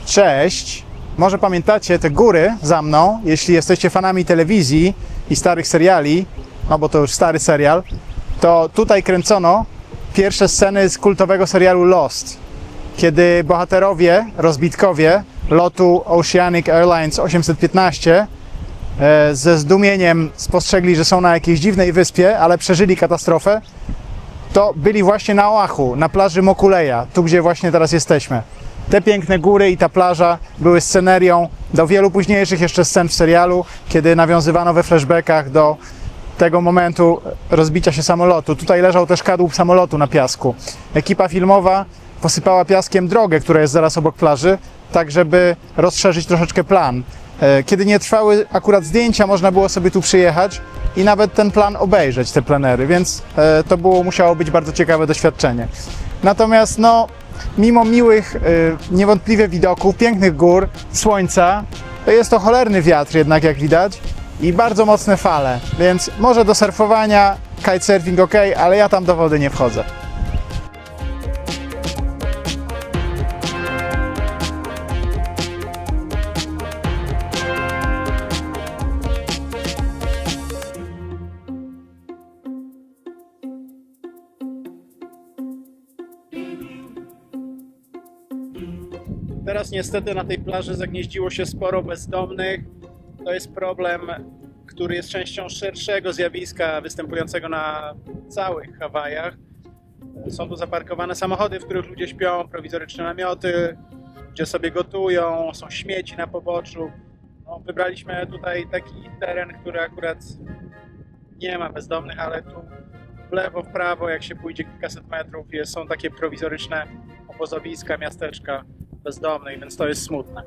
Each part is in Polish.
Cześć! Może pamiętacie te góry za mną, jeśli jesteście fanami telewizji i starych seriali, no bo to już stary serial, to tutaj kręcono pierwsze sceny z kultowego serialu Lost, kiedy bohaterowie, rozbitkowie lotu Oceanic Airlines 815 ze zdumieniem spostrzegli, że są na jakiejś dziwnej wyspie, ale przeżyli katastrofę, to byli właśnie na Oahu, na plaży Mokuleia, tu gdzie właśnie teraz jesteśmy. Te piękne góry i ta plaża były scenerią do wielu późniejszych jeszcze scen w serialu, kiedy nawiązywano we flashbackach do tego momentu rozbicia się samolotu. Tutaj leżał też kadłub samolotu na piasku. Ekipa filmowa posypała piaskiem drogę, która jest zaraz obok plaży, tak żeby rozszerzyć troszeczkę plan. Kiedy nie trwały akurat zdjęcia, można było sobie tu przyjechać i nawet ten plan obejrzeć, te plenery, więc to musiało być bardzo ciekawe doświadczenie. Natomiast mimo miłych, niewątpliwie widoków, pięknych gór, słońca, to jest to cholerny wiatr jednak, jak widać, i bardzo mocne fale, więc może do surfowania, kitesurfing ok, ale ja tam do wody nie wchodzę. Teraz niestety na tej plaży zagnieździło się sporo bezdomnych. To jest problem, który jest częścią szerszego zjawiska występującego na całych Hawajach. Są tu zaparkowane samochody, w których ludzie śpią, prowizoryczne namioty, gdzie sobie gotują, są śmieci na poboczu. Wybraliśmy tutaj taki teren, który akurat nie ma bezdomnych, ale tu w lewo, w prawo, jak się pójdzie kilkaset metrów, są takie prowizoryczne obozowiska, miasteczka bezdomnych, więc to jest smutne.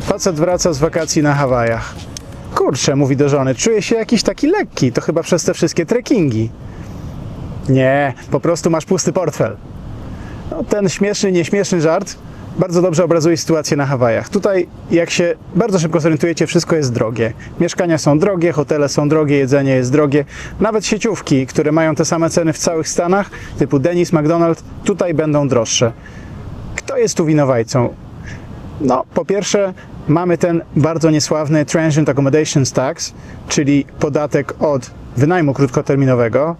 Facet wraca z wakacji na Hawajach. Kurczę, mówi do żony, czuję się jakiś taki lekki, to chyba przez te wszystkie trekkingi. Nie, po prostu masz pusty portfel. Ten śmieszny, nieśmieszny żart bardzo dobrze obrazuje sytuację na Hawajach. Tutaj, jak się bardzo szybko zorientujecie, wszystko jest drogie. Mieszkania są drogie, hotele są drogie, jedzenie jest drogie. Nawet sieciówki, które mają te same ceny w całych Stanach, typu Denny's, McDonald's, tutaj będą droższe. Kto jest tu winowajcą? Po pierwsze, mamy ten bardzo niesławny Transient Accommodations Tax, czyli podatek od wynajmu krótkoterminowego.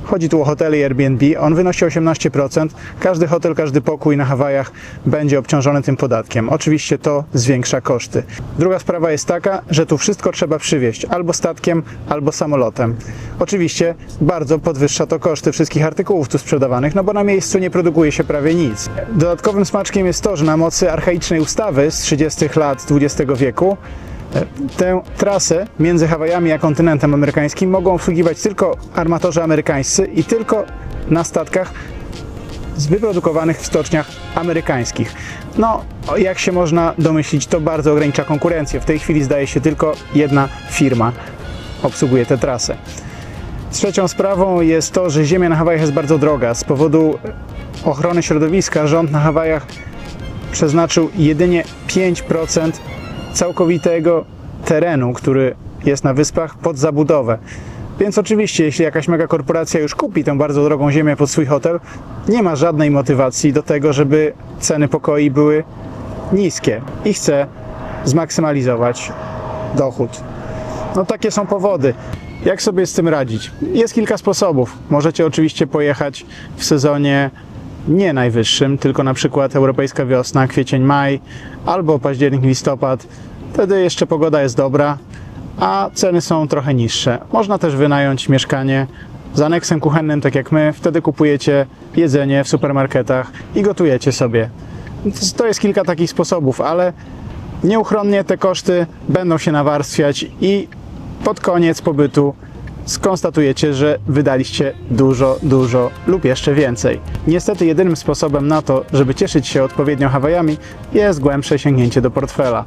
Chodzi tu o hotele i Airbnb, on wynosi 18%. Każdy hotel, każdy pokój na Hawajach będzie obciążony tym podatkiem. Oczywiście to zwiększa koszty. Druga sprawa jest taka, że tu wszystko trzeba przywieźć albo statkiem, albo samolotem. Oczywiście bardzo podwyższa to koszty wszystkich artykułów tu sprzedawanych, bo na miejscu nie produkuje się prawie nic. Dodatkowym smaczkiem jest to, że na mocy archaicznej ustawy z 30 lat XX wieku tę trasę między Hawajami a kontynentem amerykańskim mogą obsługiwać tylko armatorzy amerykańscy i tylko na statkach wyprodukowanych w stoczniach amerykańskich. Jak się można domyślić, to bardzo ogranicza konkurencję. W tej chwili zdaje się tylko jedna firma obsługuje tę trasę. Trzecią sprawą jest to, że ziemia na Hawajach jest bardzo droga. Z powodu ochrony środowiska rząd na Hawajach przeznaczył jedynie 5% całkowitego terenu, który jest na wyspach, pod zabudowę. Więc oczywiście, jeśli jakaś megakorporacja już kupi tę bardzo drogą ziemię pod swój hotel, nie ma żadnej motywacji do tego, żeby ceny pokoi były niskie i chce zmaksymalizować dochód. Takie są powody. Jak sobie z tym radzić? Jest kilka sposobów. Możecie oczywiście pojechać w sezonie nie najwyższym, tylko na przykład europejska wiosna, kwiecień, maj, albo październik, listopad. Wtedy jeszcze pogoda jest dobra, a ceny są trochę niższe. Można też wynająć mieszkanie z aneksem kuchennym, tak jak my. Wtedy kupujecie jedzenie w supermarketach i gotujecie sobie. To jest kilka takich sposobów, ale nieuchronnie te koszty będą się nawarstwiać i pod koniec pobytu skonstatujecie, że wydaliście dużo lub jeszcze więcej. Niestety jedynym sposobem na to, żeby cieszyć się odpowiednio Hawajami, jest głębsze sięgnięcie do portfela.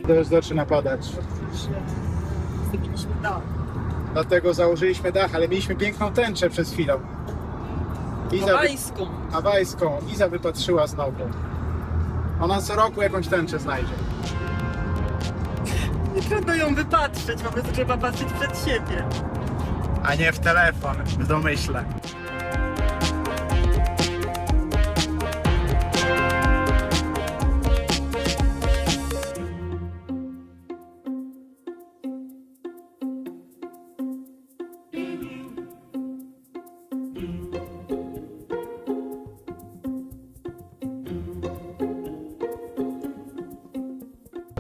Deszcz zaczyna padać. Zrobiliśmy dach. Dlatego założyliśmy dach, ale mieliśmy piękną tęczę przed chwilą. Hawajską. Hawajską. Iza wypatrzyła znowu. Ona co roku jakąś tęczę znajdzie. Nie trudno ją wypatrzeć, po prostu trzeba patrzeć przed siebie. A nie w telefon, w domyśle.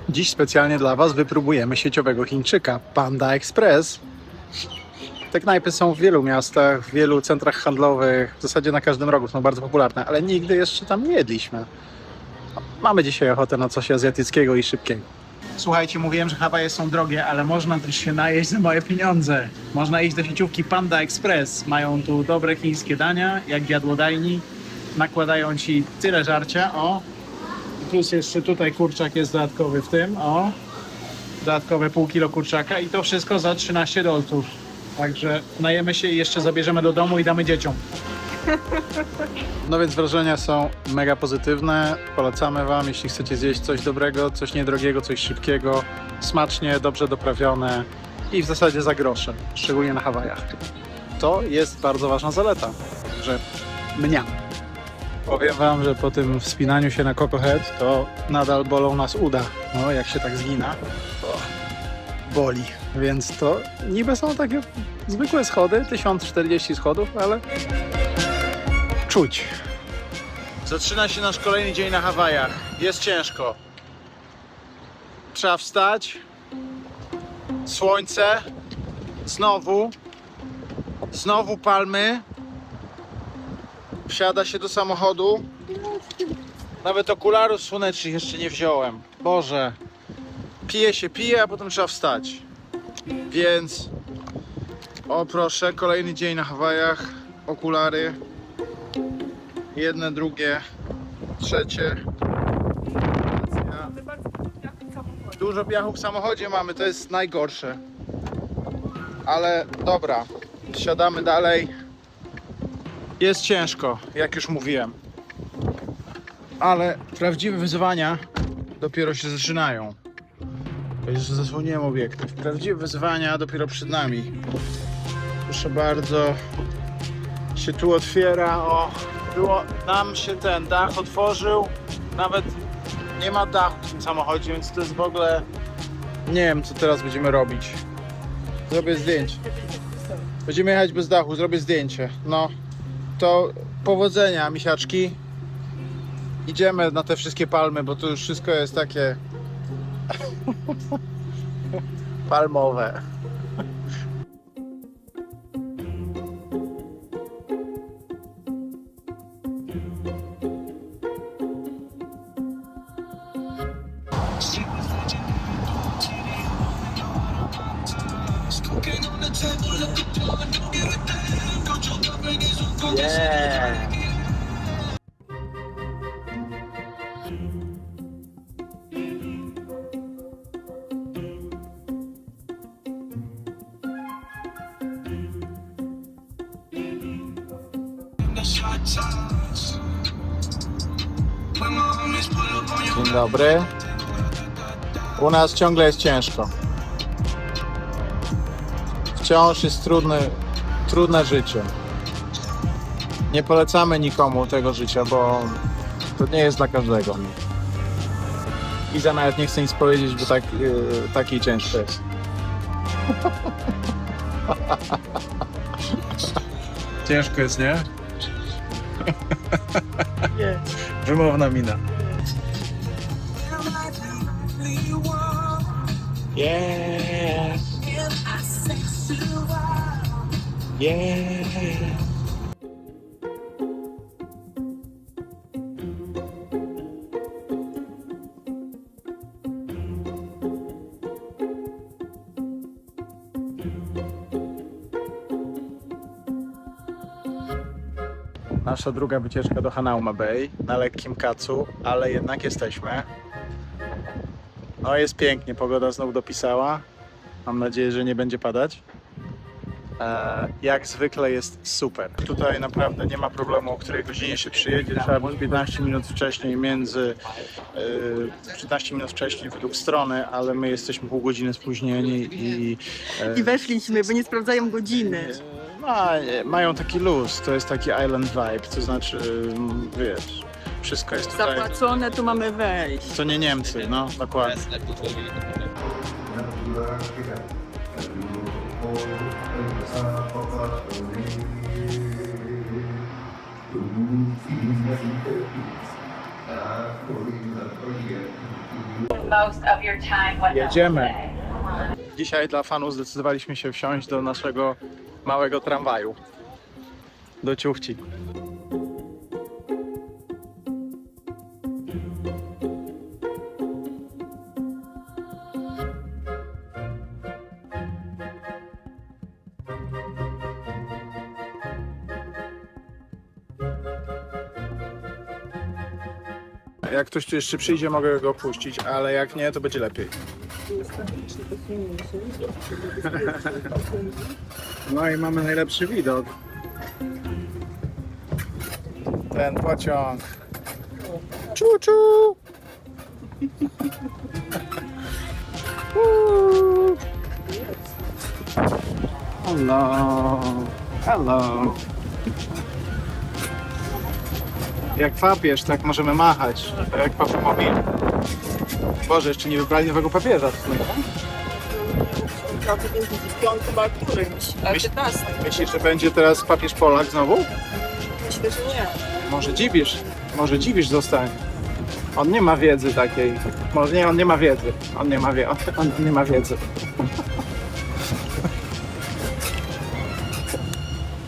Dziś specjalnie dla Was wypróbujemy sieciowego Chińczyka Panda Express. Te knajpy są w wielu miastach, w wielu centrach handlowych, w zasadzie na każdym rogu są bardzo popularne, ale nigdy jeszcze tam nie jedliśmy. Mamy dzisiaj ochotę na coś azjatyckiego i szybkiego. Słuchajcie, mówiłem, że Hawaje są drogie, ale można też się najeść za małe pieniądze. Można iść do sieciówki Panda Express. Mają tu dobre chińskie dania, jak w jadłodajni. Nakładają Ci tyle żarcia, o. Plus jeszcze tutaj kurczak jest dodatkowy w tym, o. Dodatkowe pół kilo kurczaka i to wszystko za 13 dolców. Także najemy się i jeszcze zabierzemy do domu i damy dzieciom. No więc wrażenia są mega pozytywne. Polecamy Wam, jeśli chcecie zjeść coś dobrego, coś niedrogiego, coś szybkiego, smacznie, dobrze doprawione i w zasadzie za grosze, szczególnie na Hawajach. To jest bardzo ważna zaleta, że mniam. Powiem Wam, że po tym wspinaniu się na Coco Head to nadal bolą nas uda. No, jak się tak zgina, to boli. Więc to niby są takie zwykłe schody, 1040 schodów, ale czuć. Zaczyna się nasz kolejny dzień na Hawajach. Jest ciężko. Trzeba wstać. Słońce. Znowu palmy. Wsiada się do samochodu. Nawet okularów słonecznych jeszcze nie wziąłem. Boże. Pije, a potem trzeba wstać. Więc o proszę, kolejny dzień na Hawajach. Okulary. Jedne, drugie, trzecie. Dużo piachu w samochodzie mamy, to jest najgorsze. Ale dobra, siadamy dalej. Jest ciężko, jak już mówiłem. Ale prawdziwe wyzwania dopiero się zaczynają. Jeszcze zasłoniłem obiektyw. Prawdziwe wyzwania dopiero przed nami. Proszę bardzo. Się tu otwiera, o. Nam się ten dach otworzył. Nawet nie ma dachu w tym samochodzie, więc to jest w ogóle... Nie wiem, co teraz będziemy robić. Zrobię zdjęcie. Będziemy jechać bez dachu, zrobię zdjęcie. No, to powodzenia, misiaczki. Idziemy na te wszystkie palmy, bo to już wszystko jest takie... palmowe. Yeah. Dzień dobry. U nas ciągle jest ciężko. Wciąż jest trudne życie. Nie polecamy nikomu tego życia, bo to nie jest dla każdego. Iza nawet nie chce nic powiedzieć, bo taki ciężko jest. Ciężko jest, nie? Nie. Wymowna mina. Yeah. Yeah. Nasza druga wycieczka do Hanauma Bay na lekkim kacu, ale jednak jesteśmy. No jest pięknie, pogoda znowu dopisała. Mam nadzieję, że nie będzie padać. Jak zwykle jest super. Tutaj naprawdę nie ma problemu, o której godzinie się przyjedzie. Trzeba być 15 minut wcześniej 15 minut wcześniej według strony, ale my jesteśmy pół godziny spóźnieni I weszliśmy, bo nie sprawdzają godziny. mają taki luz, to jest taki island vibe, to znaczy, wiesz, wszystko jest tutaj. Zapłacone, tu mamy wejść. To nie Niemcy, no dokładnie. most of your time with them Jedziemy. today. Dzisiaj dla fanów zdecydowaliśmy się wsiąść do naszego małego tramwaju. Do Ciuchci. Jak ktoś tu jeszcze przyjdzie, mogę go puścić, ale jak nie, to będzie lepiej. No i mamy najlepszy widok. Ten pociąg. Czu-czu! Hello. Hello. Jak papież, tak możemy machać. Tak jak papa mówi. Boże, jeszcze nie wybrali nowego papieża. Chyba którymś, ale 15. Myślisz, że będzie teraz papież Polak znowu? Myślę, że nie. Może dziwisz zostanie. On nie ma wiedzy takiej. Może nie, on nie ma wiedzy. On nie ma wiedzy.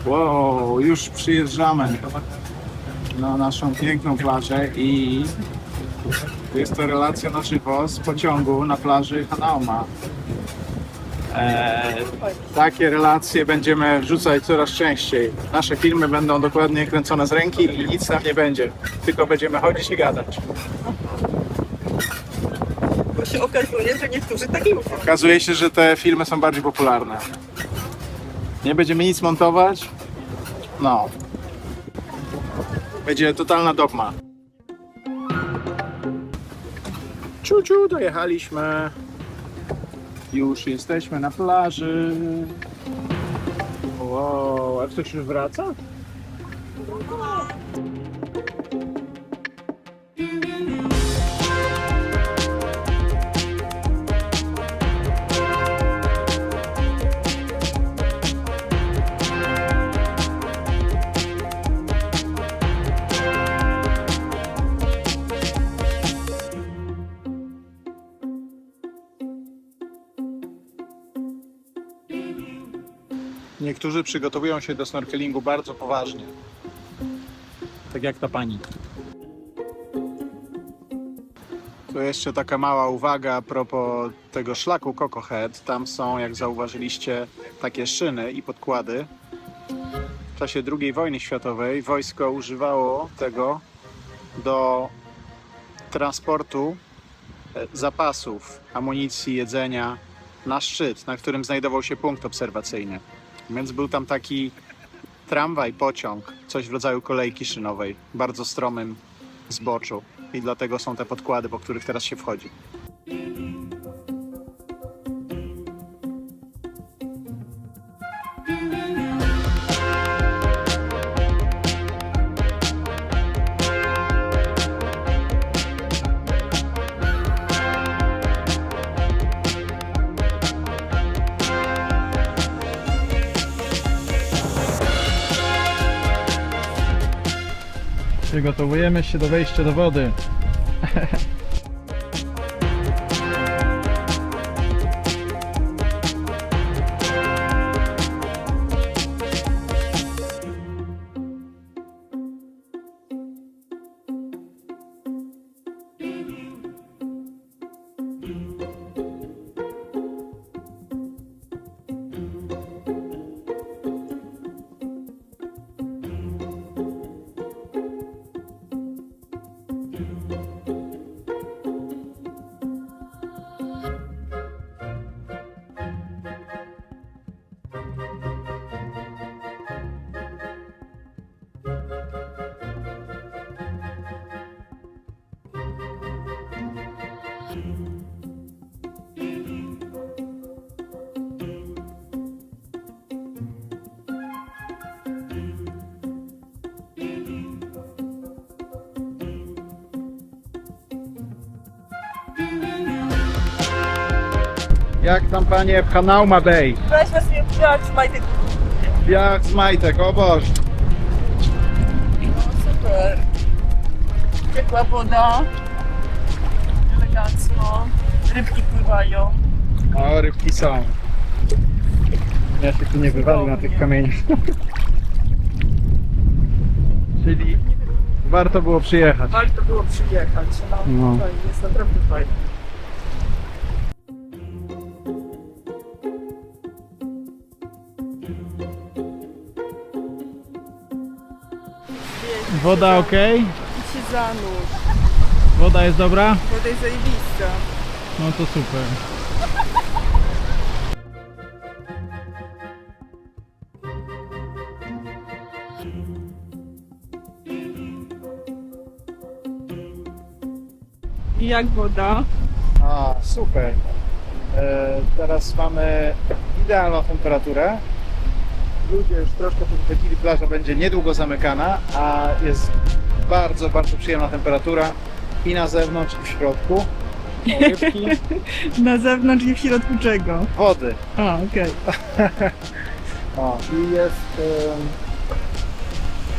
Wow, już przyjeżdżamy na naszą piękną plażę i jest to relacja na żywo z pociągu na plaży Hanauma. Takie relacje będziemy wrzucać coraz częściej. Nasze filmy będą dokładnie kręcone z ręki i nic tam nie będzie. Tylko będziemy chodzić i gadać. Bo się okazuje, że niektórzy tak lubią. Okazuje się, że te filmy są bardziej popularne. Nie będziemy nic montować. No. Będzie totalna dogma. Ciu, dojechaliśmy. Już jesteśmy na plaży. Wow, a ktoś już wraca? Niektórzy przygotowują się do snorkelingu bardzo poważnie. Tak jak ta pani. Tu jeszcze taka mała uwaga a propos tego szlaku Coco Head. Tam są, jak zauważyliście, takie szyny i podkłady. W czasie II wojny światowej wojsko używało tego do transportu zapasów, amunicji, jedzenia na szczyt, na którym znajdował się punkt obserwacyjny. Więc był tam taki tramwaj, pociąg, coś w rodzaju kolejki szynowej, bardzo stromym zboczu. I dlatego są te podkłady, po których teraz się wchodzi. Przygotowujemy się do wejścia do wody. Jak tam panie w Hanauma Bay? Weźmy sobie piach z majtek. Piach z majtek, o Boże. No super. Ciepła woda. Elegancko. Rybki pływają. O, rybki są. Ja się tu nie wywalił na tych kamieniach. Czyli warto było przyjechać. Warto było przyjechać. No. Fajnie, jest naprawdę fajnie. Woda ok? I się zanurz. Woda jest dobra? Woda jest zajebista. No to super. I jak woda? A, super. Teraz mamy idealną temperaturę. Ludzie już troszkę podchodzili, plaża będzie niedługo zamykana, a jest bardzo, bardzo przyjemna temperatura i na zewnątrz, i w środku. O, rybki, Na zewnątrz i w środku czego? wody. A, okej. O, i jest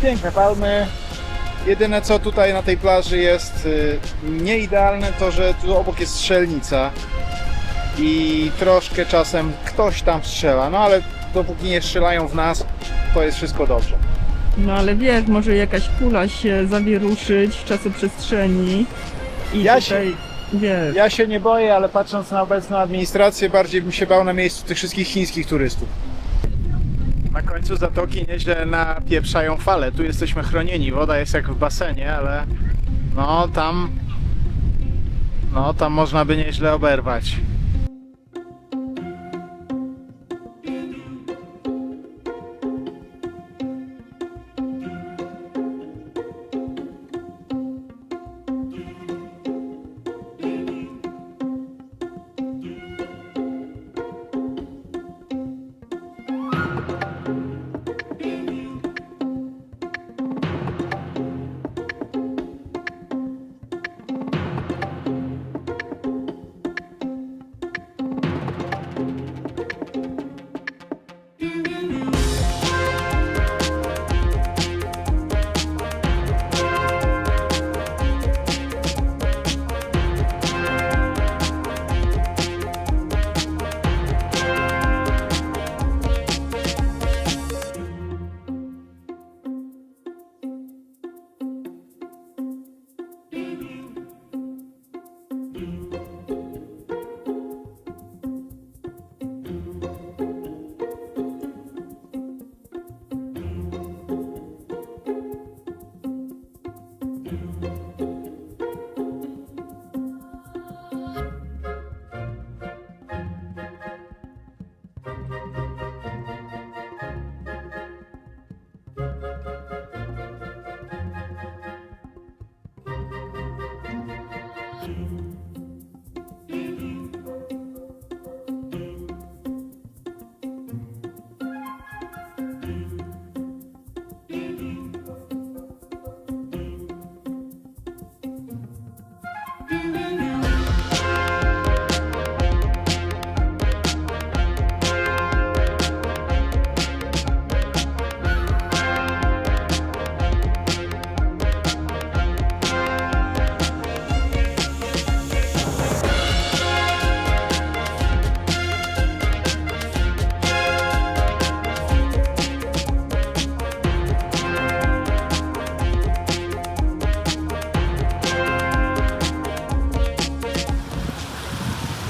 piękne palmy. Jedyne co tutaj na tej plaży jest nieidealne, to że tu obok jest strzelnica i troszkę czasem ktoś tam strzela, no ale dopóki nie strzelają w nas, to jest wszystko dobrze. No ale wiesz, może jakaś kula się zawieruszyć w czasoprzestrzeni i Ja tutaj, wiesz, Ja się nie boję, ale patrząc na obecną administrację, bardziej bym się bał na miejscu tych wszystkich chińskich turystów. Na końcu zatoki nieźle napieprzają fale. Tu jesteśmy chronieni, woda jest jak w basenie, ale tam można by nieźle oberwać.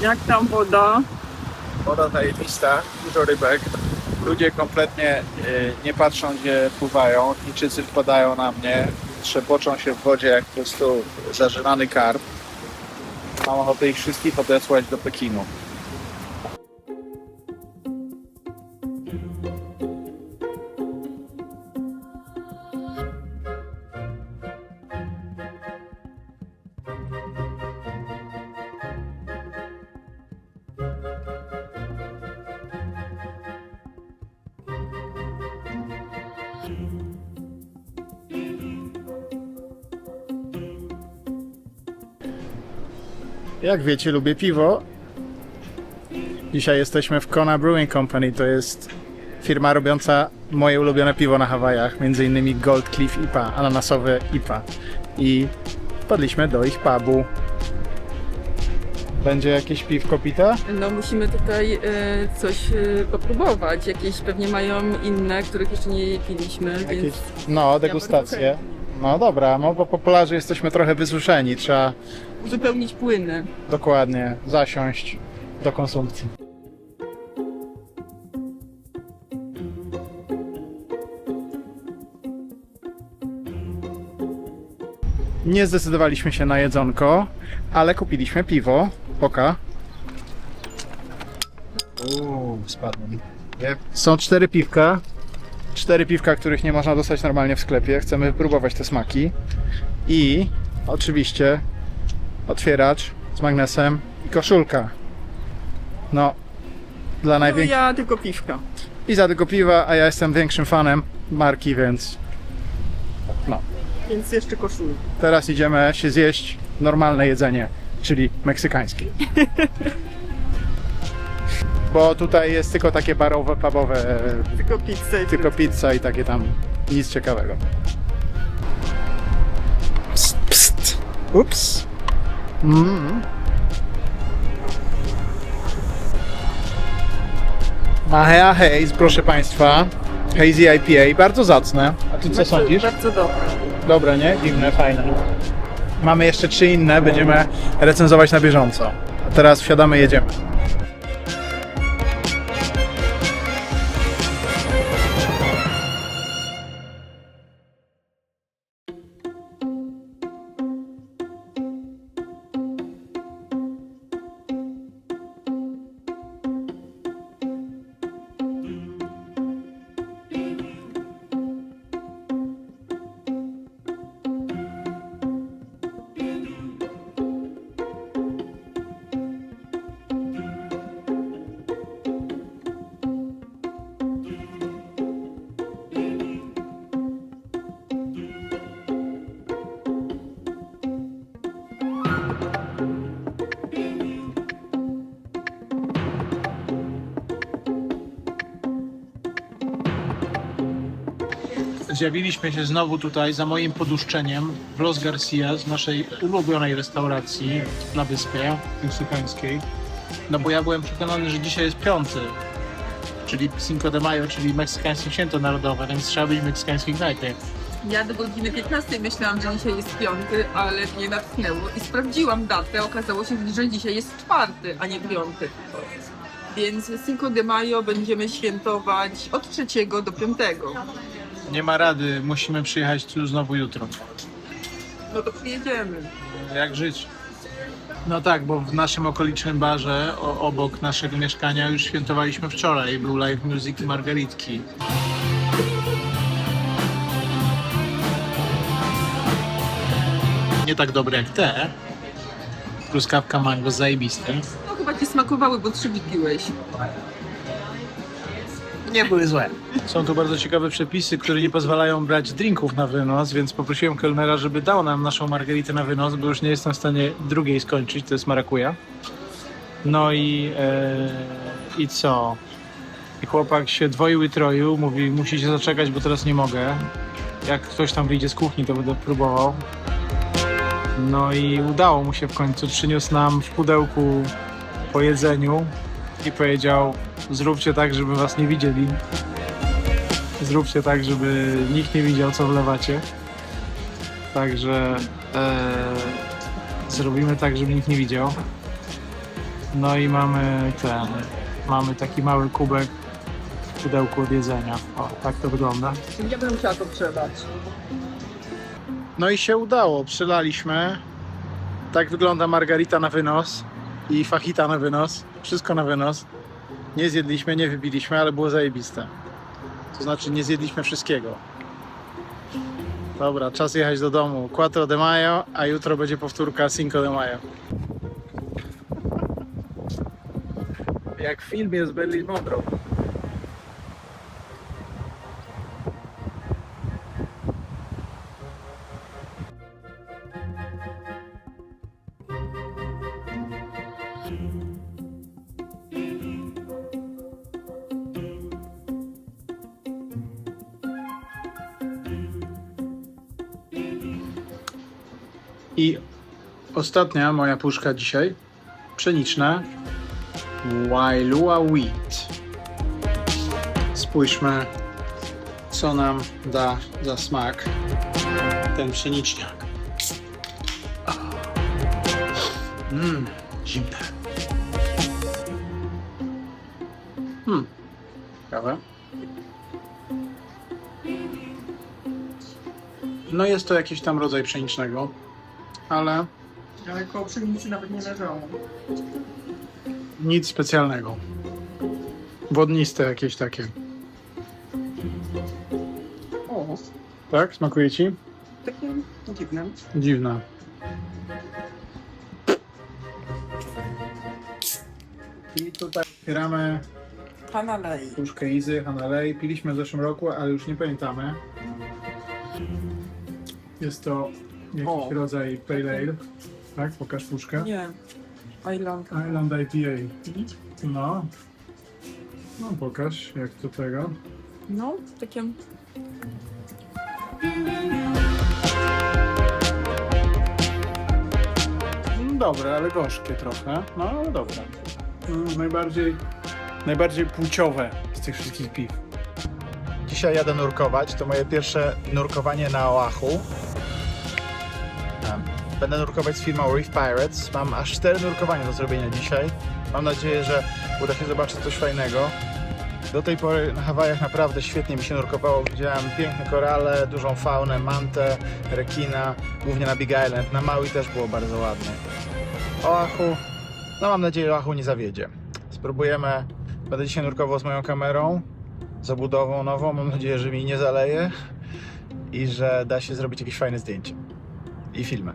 jak tam woda? Woda zajebista, dużo rybek. Ludzie kompletnie nie patrzą, gdzie pływają. Chińczycy wpadają na mnie, trzepoczą się w wodzie jak po prostu zażynany karp. Mam ochotę ich wszystkich odesłać do Pekinu. Jak wiecie, lubię piwo. Dzisiaj jesteśmy w Kona Brewing Company. To jest firma robiąca moje ulubione piwo na Hawajach. Między innymi Gold Cliff IPA, ananasowe IPA. I wpadliśmy do ich pubu. Będzie jakieś piwko pite? No musimy tutaj coś popróbować. Jakieś pewnie mają inne, których jeszcze nie piliśmy, Jakieś, więc no, degustacje. No dobra, no bo po plaży jesteśmy trochę wysuszeni. Trzeba uzupełnić płyny. dokładnie zasiąść do konsumpcji. Nie zdecydowaliśmy się na jedzonko, ale kupiliśmy piwo. Poka. Spadłem. Są 4 piwka. 4 piwka, których nie można dostać normalnie w sklepie. Chcemy wypróbować te smaki. I oczywiście otwieracz z magnesem i koszulka. No, dla No największych. ja tylko piwka. I za tego piwa, a ja jestem większym fanem marki, więc no. Więc jeszcze koszulkę. Teraz idziemy się zjeść normalne jedzenie, czyli meksykańskie. Bo tutaj jest tylko takie barowe, pubowe, Tylko pizzę. tylko pizza i takie tam nic ciekawego. Psst, psst. Ups. Mahea Haze, proszę Państwa. Hazy IPA, bardzo zacne. A Ty co sądzisz? Bardzo dobre. Dobre, nie? Dziwne, fajne. Mamy jeszcze 3 inne, będziemy recenzować na bieżąco. A teraz wsiadamy, jedziemy. Zjawiliśmy się znowu tutaj za moim poduszczeniem w Los Garcias, w naszej ulubionej restauracji na wyspie meksykańskiej. No bo ja byłem przekonany, że dzisiaj jest 5, czyli Cinco de Mayo, czyli meksykańskie święto narodowe, więc trzeba być w meksykańskiej knajpie. Ja do godziny 15 myślałam, że dzisiaj jest 5, ale mnie natknęło i sprawdziłam datę. Okazało się, że dzisiaj jest 4, a nie 5. Więc Cinco de Mayo będziemy świętować od 3 do 5. Nie ma rady, musimy przyjechać tu znowu jutro. No to przyjedziemy. Jak żyć? No tak, bo w naszym okolicznym barze obok naszego mieszkania już świętowaliśmy wczoraj. Był live music i margaritki. Nie tak dobre jak te. Truskawka mango zajebiste. No chyba ci smakowały, bo 3 wypiłeś. Nie były złe. Są tu bardzo ciekawe przepisy, które nie pozwalają brać drinków na wynos, więc poprosiłem kelnera, żeby dał nam naszą margaritę na wynos, bo już nie jestem w stanie drugiej skończyć, to jest marakuja. No i co? I chłopak się dwoił i troił, mówi, musicie zaczekać, bo teraz nie mogę. Jak ktoś tam wyjdzie z kuchni, to będę próbował. No i udało mu się w końcu, przyniósł nam w pudełku po jedzeniu i powiedział, zróbcie tak, żeby was nie widzieli. Zróbcie tak, żeby nikt nie widział, co wlewacie. Także zrobimy tak, żeby nikt nie widział. No i mamy taki mały kubek w pudełku od jedzenia. O, tak to wygląda. Ja bym chciała to przelać. No i się udało, przelaliśmy. Tak wygląda margarita na wynos i fajita na wynos. Wszystko na wynos. Nie zjedliśmy, nie wybiliśmy, ale było zajebiste. To znaczy nie zjedliśmy wszystkiego. Dobra, czas jechać do domu. 4 de Mayo, a jutro będzie powtórka Cinco de Mayo. Jak w filmie z Berlin Monroe. I ostatnia moja puszka dzisiaj, pszeniczna Wailua Wheat. Spójrzmy, co nam da za smak ten pszeniczniak. Zimne. Ciekawe. No jest to jakiś tam rodzaj pszenicznego, ale Ale koło pszenicy nawet nie leżało. nic specjalnego. Wodniste jakieś takie. O, Tak? Smakuje ci? takie dziwne. Dziwne. I tutaj otwieramy Hanalei. puszkę Izy Hanalei. Piliśmy w zeszłym roku, ale już nie pamiętamy. Jest to jakiś O. rodzaj Pale Ale. Tak? Pokaż puszkę. Nie. Island. Island IPA. No. No pokaż jak do tego. No, takie... Dobre, ale gorzkie trochę. No ale dobre. Najbardziej płciowe z tych wszystkich piw. Dzisiaj jadę nurkować. To moje pierwsze nurkowanie na Oahu. Będę nurkować z firmą Reef Pirates. Mam aż 4 nurkowania do zrobienia dzisiaj. Mam nadzieję, że uda się zobaczyć coś fajnego. Do tej pory na Hawajach naprawdę świetnie mi się nurkowało. Widziałem piękne korale, dużą faunę, mantę, rekina, głównie na Big Island. Na Maui też było bardzo ładnie. Oahu, no mam nadzieję, że Oahu nie zawiedzie. Spróbujemy, będę dzisiaj nurkował z moją kamerą, z obudową nową. Mam nadzieję, że mi nie zaleje i że da się zrobić jakieś fajne zdjęcie i filmy.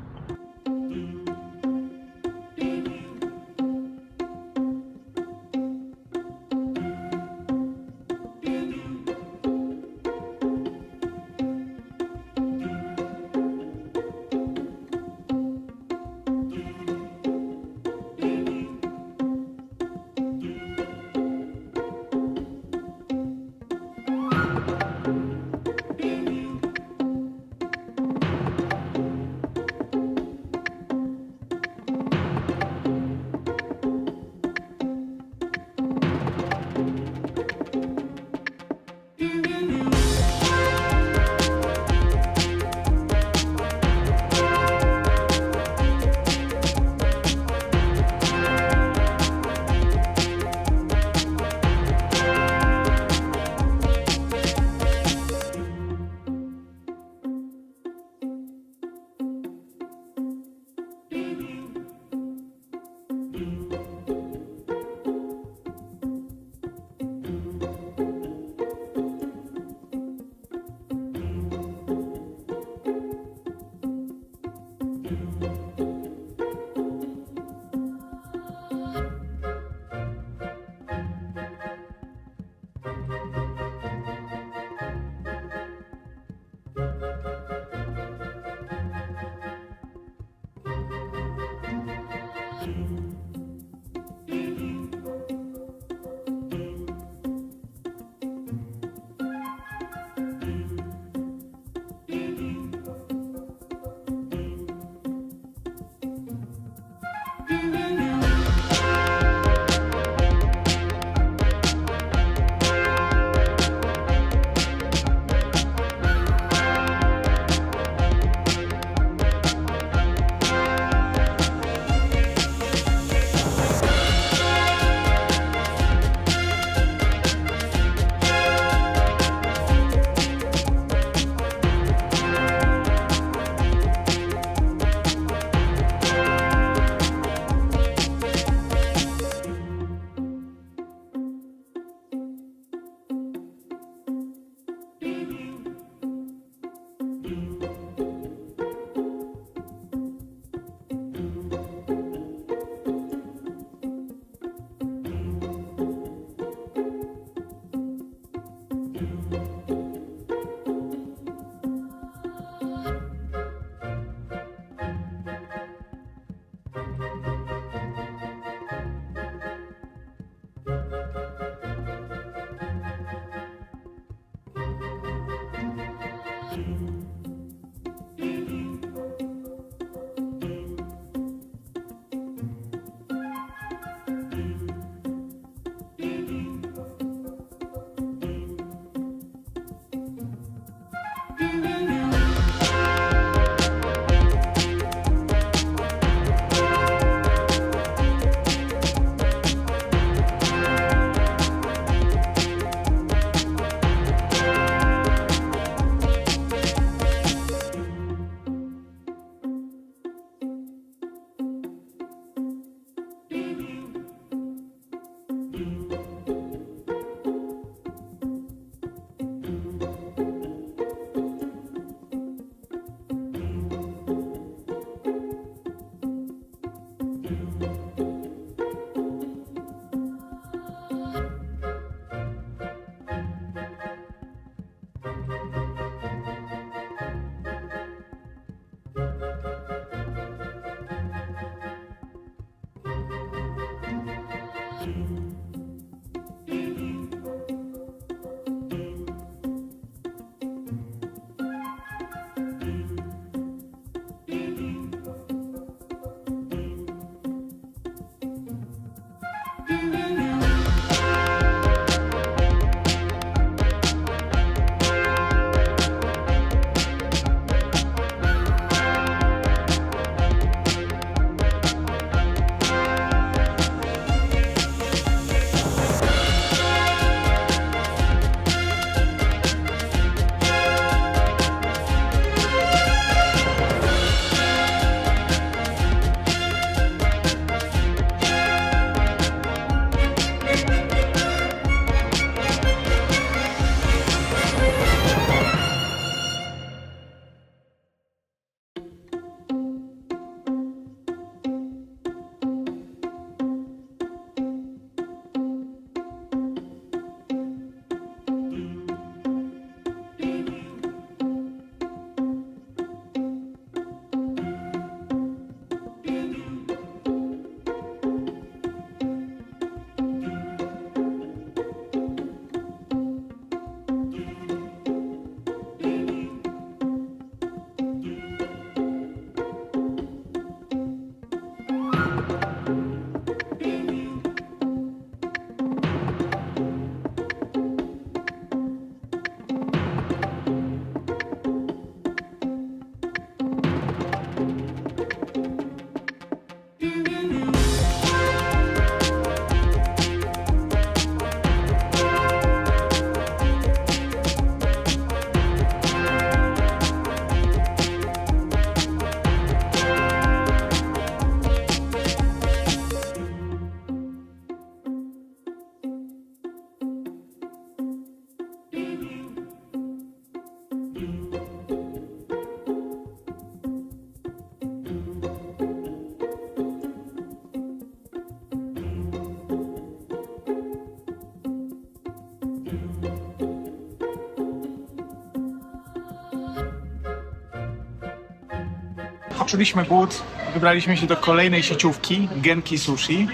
Poczuliśmy głód, wybraliśmy się do kolejnej sieciówki, Genki Sushi.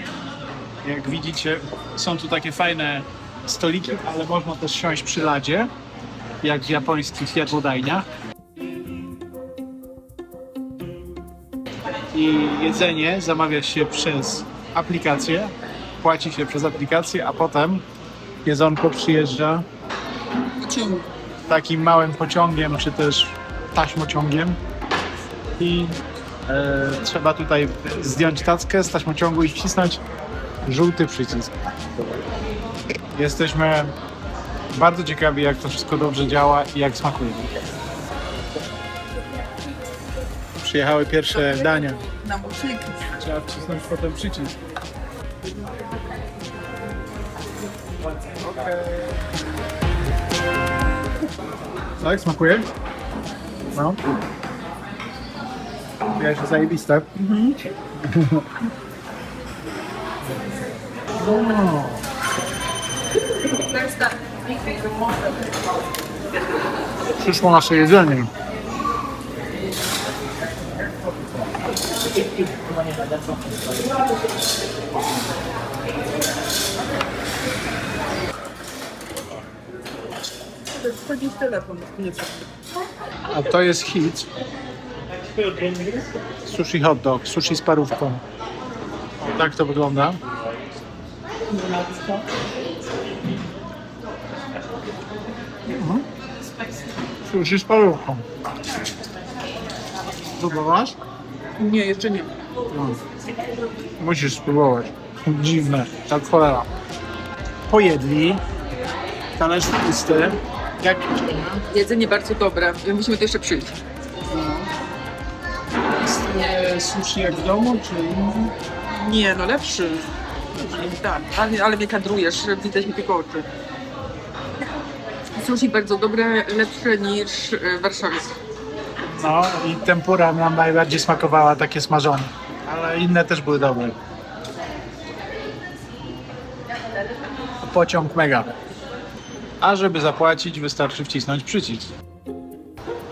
Jak widzicie, są tu takie fajne stoliki, ale można też siąść przy ladzie, jak w japońskich jadłodajniach. I jedzenie zamawia się przez aplikację, płaci się przez aplikację, a potem jedzonko przyjeżdża Pociąg. takim małym pociągiem, czy też taśmociągiem i trzeba tutaj zdjąć tackę z taśmociągu i wcisnąć żółty przycisk. Jesteśmy bardzo ciekawi, jak to wszystko dobrze działa i jak smakuje. Przyjechały pierwsze dania. Na muszyki. Trzeba wcisnąć potem przycisk. Tak, smakuje? No. Ja się zajebiste. No. Przyszło nasze jedzenie. Wchodzisz telefon. Nie co. A to jest hit. Sushi hot dog, sushi z parówką. Tak to wygląda. Sushi z parówką. Próbowałaś? Nie, jeszcze nie. Musisz spróbować. Dziwne, tak cholera. Pojedli. Talerz pusty. Jak Jedzenie bardzo dobre. Musimy tu jeszcze przyjść. sushi jak w domu, czy Nie, no lepszy. Tak, ale mnie kadrujesz, widać mi tylko oczy. Sushi bardzo dobre, lepsze niż w Warszawie. no i tempura nam najbardziej smakowała, takie smażone. Ale inne też były dobre. Pociąg mega. A żeby zapłacić, wystarczy wcisnąć przycisk.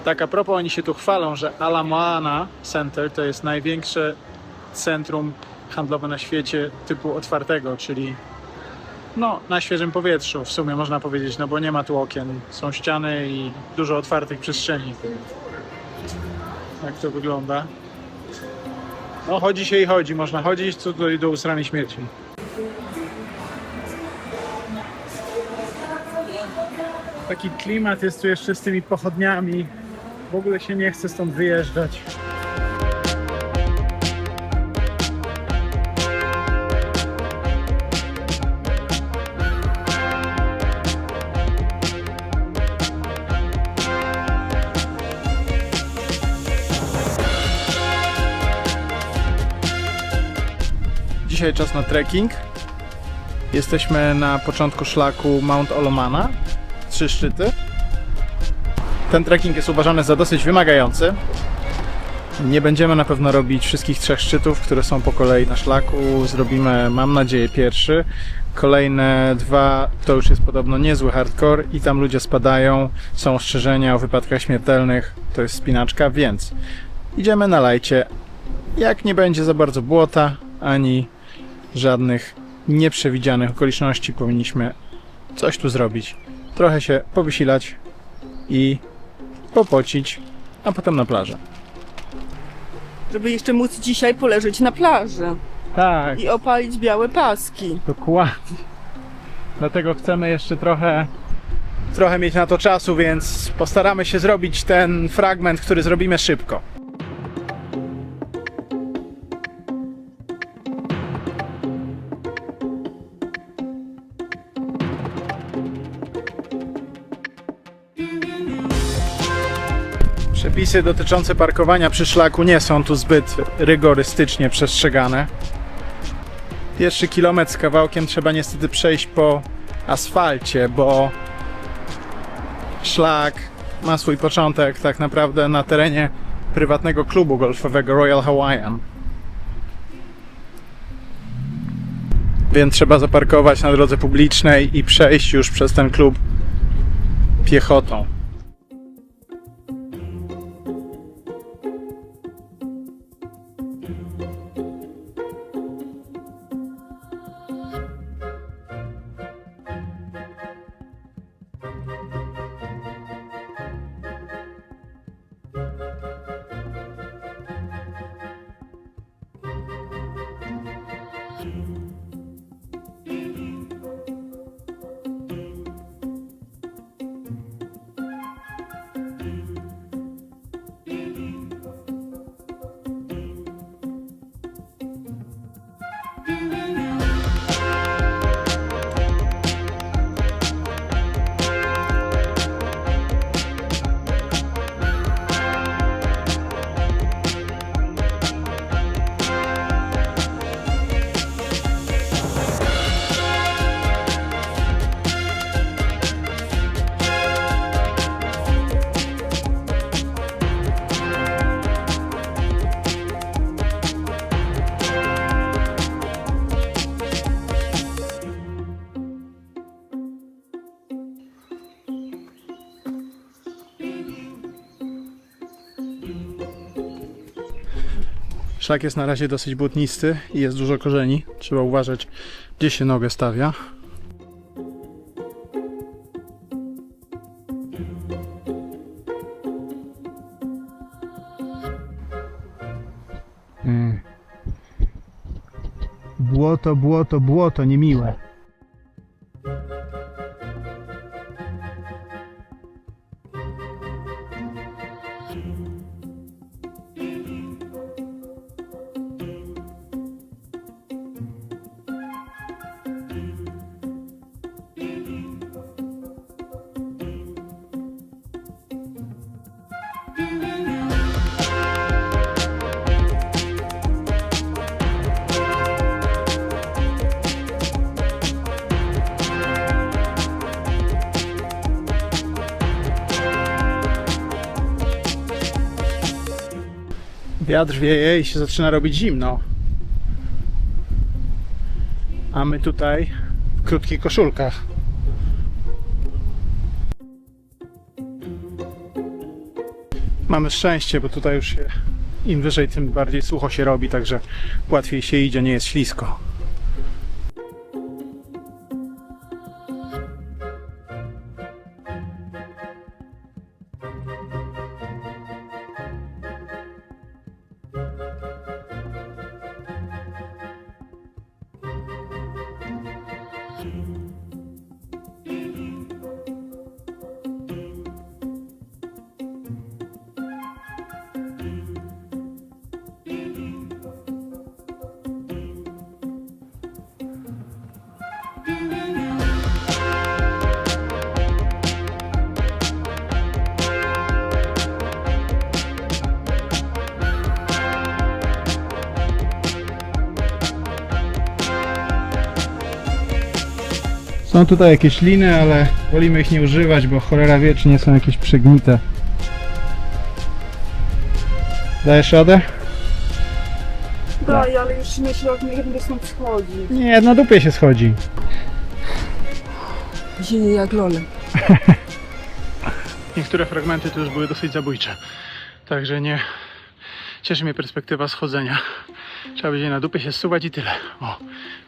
Tak a propos, oni się tu chwalą, że Ala Moana Center to jest największe centrum handlowe na świecie typu otwartego, czyli no, na świeżym powietrzu w sumie można powiedzieć, no bo nie ma tu okien, są ściany i dużo otwartych przestrzeni. Jak to wygląda? No chodzi się i chodzi, można chodzić co do usranej śmierci. Taki klimat jest tu jeszcze z tymi pochodniami. W ogóle się nie chce stąd wyjeżdżać. Dzisiaj czas na trekking. Jesteśmy na początku szlaku Mount Olomana. 3 szczyty. Ten trekking jest uważany za dosyć wymagający. Nie będziemy na pewno robić wszystkich 3 szczytów, które są po kolei na szlaku. Zrobimy, mam nadzieję, pierwszy. Kolejne 2 to już jest podobno niezły hardcore i tam ludzie spadają, są ostrzeżenia o wypadkach śmiertelnych, to jest wspinaczka, więc idziemy na lajcie. Jak nie będzie za bardzo błota, ani żadnych nieprzewidzianych okoliczności, powinniśmy coś tu zrobić. Trochę się powysilać i popocić, a potem na plażę. Żeby jeszcze móc dzisiaj poleżeć na plaży Tak, i opalić białe paski. dokładnie. Dlatego chcemy jeszcze trochę mieć na to czasu, więc postaramy się zrobić ten fragment, który zrobimy szybko. Przepisy dotyczące parkowania przy szlaku nie są tu zbyt rygorystycznie przestrzegane. Pierwszy kilometr z kawałkiem trzeba niestety przejść po asfalcie, bo szlak ma swój początek tak naprawdę na terenie prywatnego klubu golfowego Royal Hawaiian. Więc trzeba zaparkować na drodze publicznej i przejść już przez ten klub piechotą. Szlak jest na razie dosyć błotnisty i jest dużo korzeni. Trzeba uważać, gdzie się nogę stawia. Błoto, błoto, błoto, niemiłe. Wiatr wieje i się zaczyna robić zimno. A my tutaj w krótkich koszulkach. Mamy szczęście, bo tutaj już się im wyżej, tym bardziej sucho się robi, także łatwiej się idzie, nie jest ślisko. Są tutaj jakieś liny, ale wolimy ich nie używać, bo cholera wie, czy nie są jakieś przegnite. Dajesz radę? Daj, ale już myślę, jak będę stąd schodzi. Nie, na dupie się schodzi. Zieje jak lole. Niektóre fragmenty to już były dosyć zabójcze. Także nie cieszy mnie perspektywa schodzenia. Trzeba będzie na dupie się zsuwać i tyle. O,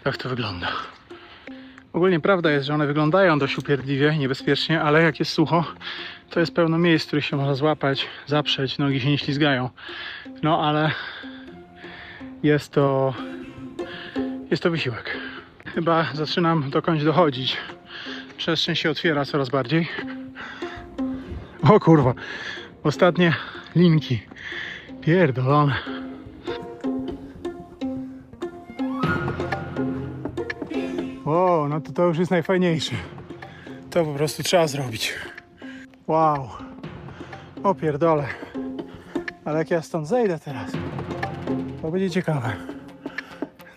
tak to wygląda. Ogólnie prawda jest, że one wyglądają dość upierdliwie, niebezpiecznie, ale jak jest sucho, to jest pełno miejsc, w których się można złapać, zaprzeć, nogi się nie ślizgają. No ale jest to wysiłek. Chyba zaczynam dokądś dochodzić. Przestrzeń się otwiera coraz bardziej. O kurwa, ostatnie linki. Pierdolone. O, no to już jest najfajniejsze. To po prostu trzeba zrobić. Wow. O pierdole. Ale jak ja stąd zejdę teraz, to będzie ciekawe.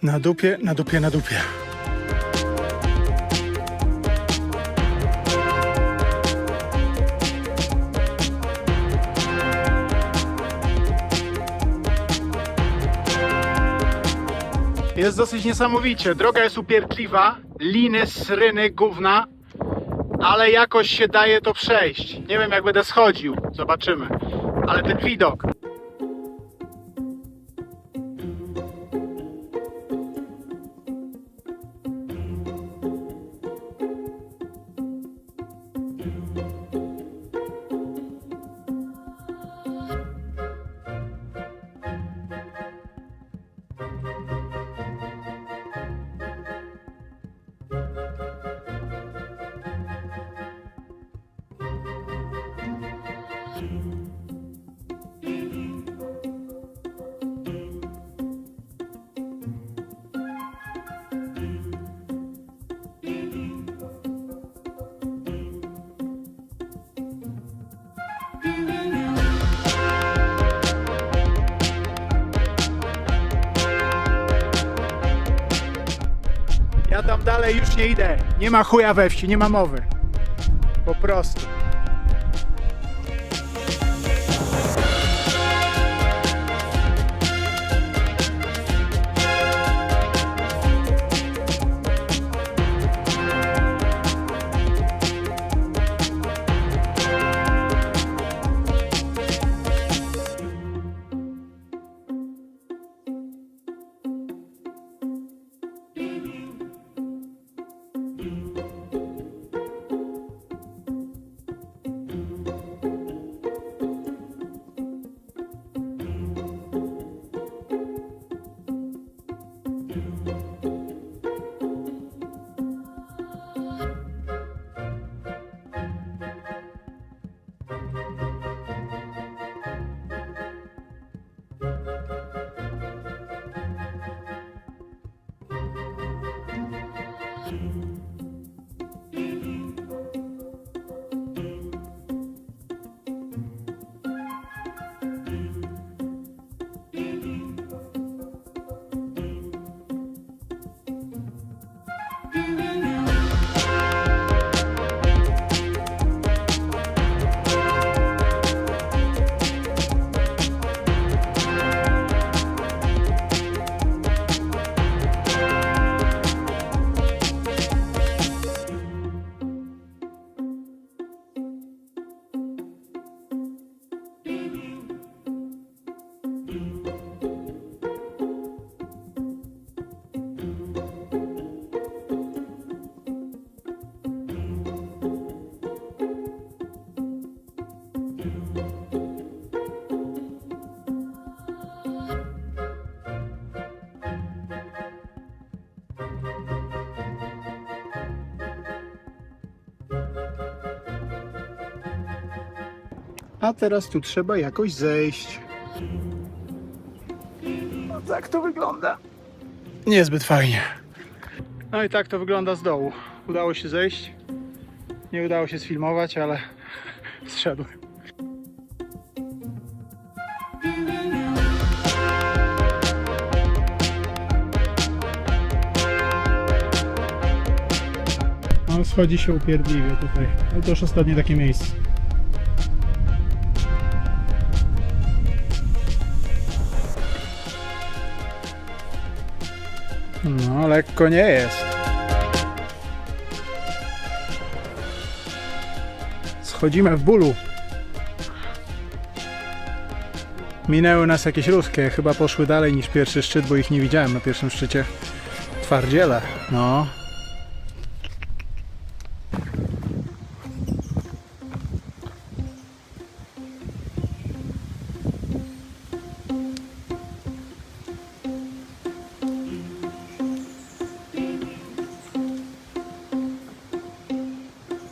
Na dupie, na dupie, na dupie. Jest dosyć niesamowicie. Droga jest upierdliwa, liny, sryny, gówna, ale jakoś się daje to przejść. Nie wiem, jak będę schodził. Zobaczymy. Ale ten widok. Ja tam dalej już nie idę. Nie ma chuja we wsi, nie ma mowy. Po prostu. A teraz tu trzeba jakoś zejść. No tak to wygląda. Niezbyt fajnie. No i tak to wygląda z dołu. Udało się zejść. Nie udało się sfilmować, ale zszedłem. No, schodzi się upierdliwie tutaj. Ale to już ostatnie takie miejsce. No, lekko nie jest. Schodzimy w bólu. Minęły nas jakieś ruskie. Chyba poszły dalej niż pierwszy szczyt, bo ich nie widziałem na pierwszym szczycie. Twardziele. No.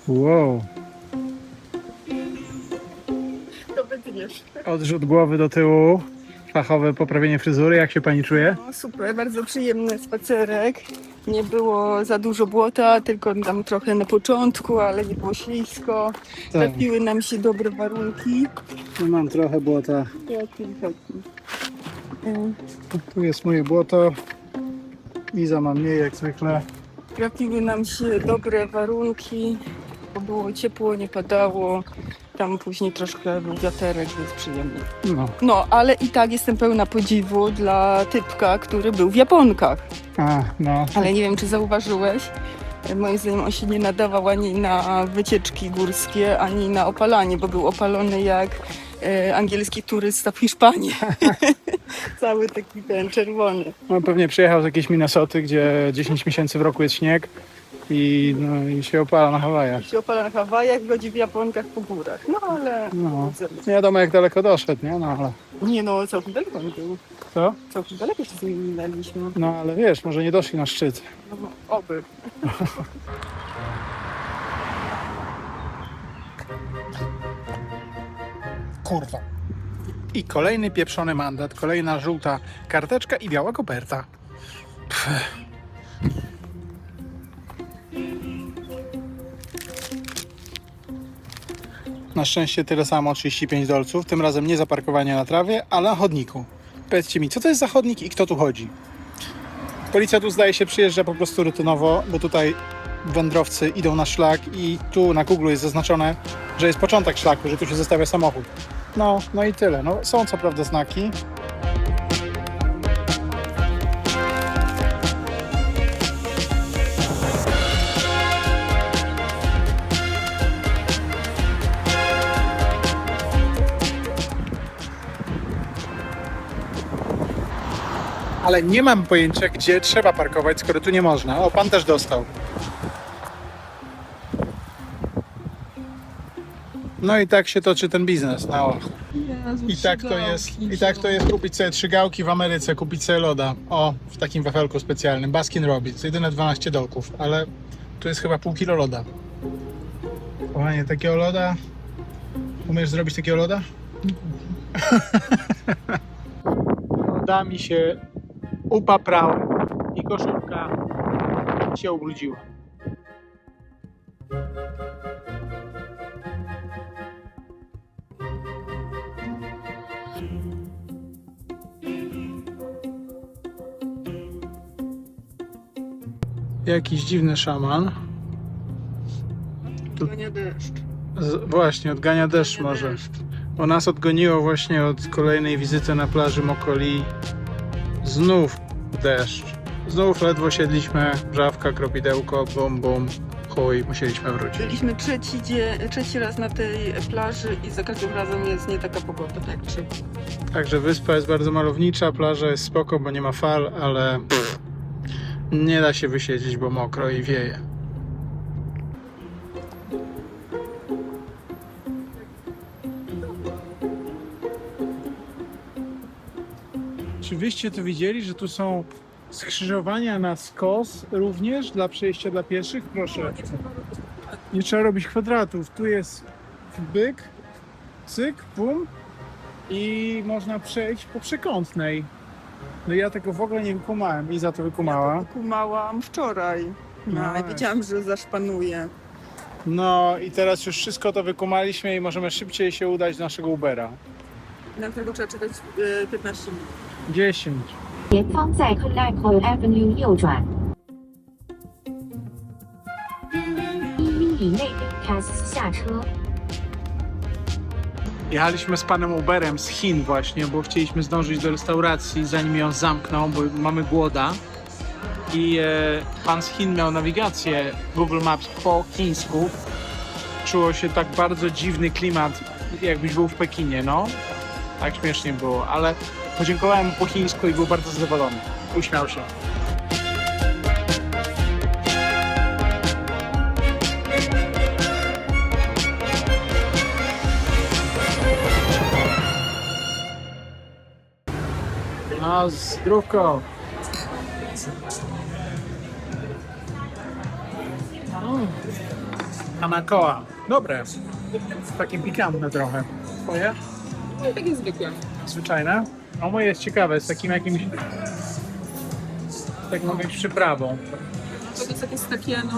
Wow. To wytniesz. Odrzut głowy do tyłu. Fachowe poprawienie fryzury. Jak się pani czuje? No, super, bardzo przyjemny spacerek. Nie było za dużo błota, tylko tam trochę na początku, ale nie było ślisko. Trafiły nam się dobre warunki. No, mam trochę błota. Tu jest moje błoto. Iza ma mniej jak zwykle. Trafiły nam się dobre warunki, bo było ciepło, nie padało. Tam później troszkę był wiaterek, więc przyjemnie. No. No, ale i tak jestem pełna podziwu dla typka, który był w japonkach. A, no. Ale nie wiem, czy zauważyłeś, moim zdaniem on się nie nadawał ani na wycieczki górskie, ani na opalanie, bo był opalony jak angielski turysta w Hiszpanii. Cały taki ten czerwony. No, pewnie przyjechał z jakiejś Minnesoty, gdzie 10 miesięcy w roku jest śnieg i się opala na Hawajach. Się opala na Hawajach, godzi w japonkach po górach. No ale... No. Nie wiadomo jak daleko doszedł, nie? No ale Nie no, całkiem daleko on był. co? Całkiem daleko się z nimi minęliśmy. No ale wiesz, może nie doszli na szczyt. No, oby. Kurwa. I kolejny pieprzony mandat, kolejna żółta karteczka i biała koperta. Pff. Na szczęście tyle samo, 35 dolców. Tym razem nie za parkowanie na trawie, ale na chodniku. Powiedzcie mi, co to jest za chodnik i kto tu chodzi? Policja tu zdaje się przyjeżdża po prostu rutynowo, bo tutaj wędrowcy idą na szlak i tu na Google jest zaznaczone, że jest początek szlaku, że tu się zostawia samochód. No i tyle. No, są co prawda znaki. Ale nie mam pojęcia, gdzie trzeba parkować, skoro tu nie można. O, pan też dostał. No i tak się toczy ten biznes. No. I tak to jest kupić sobie 3 gałki w Ameryce, kupić sobie loda. O, w takim wafelku specjalnym. Baskin Robbins, jedyne 12 dolków, ale tu jest chyba pół kilo loda. Kochanie, takiego loda? Umiesz zrobić takiego loda? Lodami się upaprałem i koszulka się ubrudziła. Jakiś dziwny szaman. Odgania deszcz. Właśnie, odgania deszcz może. Bo nas odgoniło właśnie od kolejnej wizyty na plaży Mokoli. Znów deszcz. Znów ledwo siedliśmy, wrzawka, kropidełko, bum bum, chuj, musieliśmy wrócić. Byliśmy trzeci raz na tej plaży i za każdym razem jest nie taka pogoda, tak czy. Także wyspa jest bardzo malownicza, plaża jest spoko, bo nie ma fal, ale nie da się wysiedzieć, bo mokro i wieje. Czy wyście to widzieli, że tu są skrzyżowania na skos również dla przejścia dla pieszych? Proszę. Nie trzeba robić kwadratów. Tu jest byk, cyk, pum i można przejść po przekątnej. No ja tego w ogóle nie wykumałem. Iza to wykumała. Kumałam wczoraj. No, ale wiedziałam, że zaszpanuję. No i teraz już wszystko to wykumaliśmy i możemy szybciej się udać do naszego Ubera. Na tego trzeba czekać 15 minut. 10. 前方在 Clayco Avenue 右转。1米以内 Pass 下车。 Jechaliśmy z panem Uberem z Chin właśnie, bo chcieliśmy zdążyć do restauracji zanim ją zamkną, bo mamy głoda. I pan z Chin miał nawigację Google Maps po chińsku. Czuło się tak bardzo dziwny klimat, jakbyś był w Pekinie, no. Tak śmiesznie było, ale podziękowałem mu po chińsku i był bardzo zadowolony. Uśmiał się. No, zdrówko. Hanakoa. Dobre. Takie pikantne trochę. Twoje? No, takie zwykłe. Zwyczajne? A moje jest ciekawe, z takim jakimś... taką jakąś przyprawą. To jest takie, no,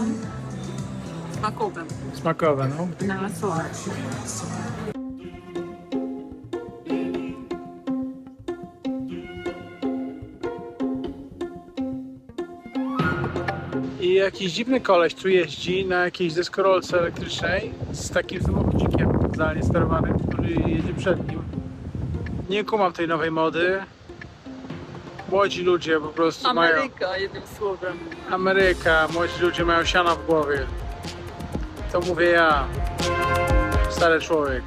smakowe. Smakowe, no. Na sole. I jakiś dziwny koleś tu jeździ na jakiejś deskorolce elektrycznej z takim samochodzikiem zdalnie sterowanym, który jedzie przed nim. Nie kumam tej nowej mody. Młodzi ludzie po prostu mają... Ameryka, jednym słowem. Ameryka, młodzi ludzie mają siano w głowie. To mówię ja, stary człowiek.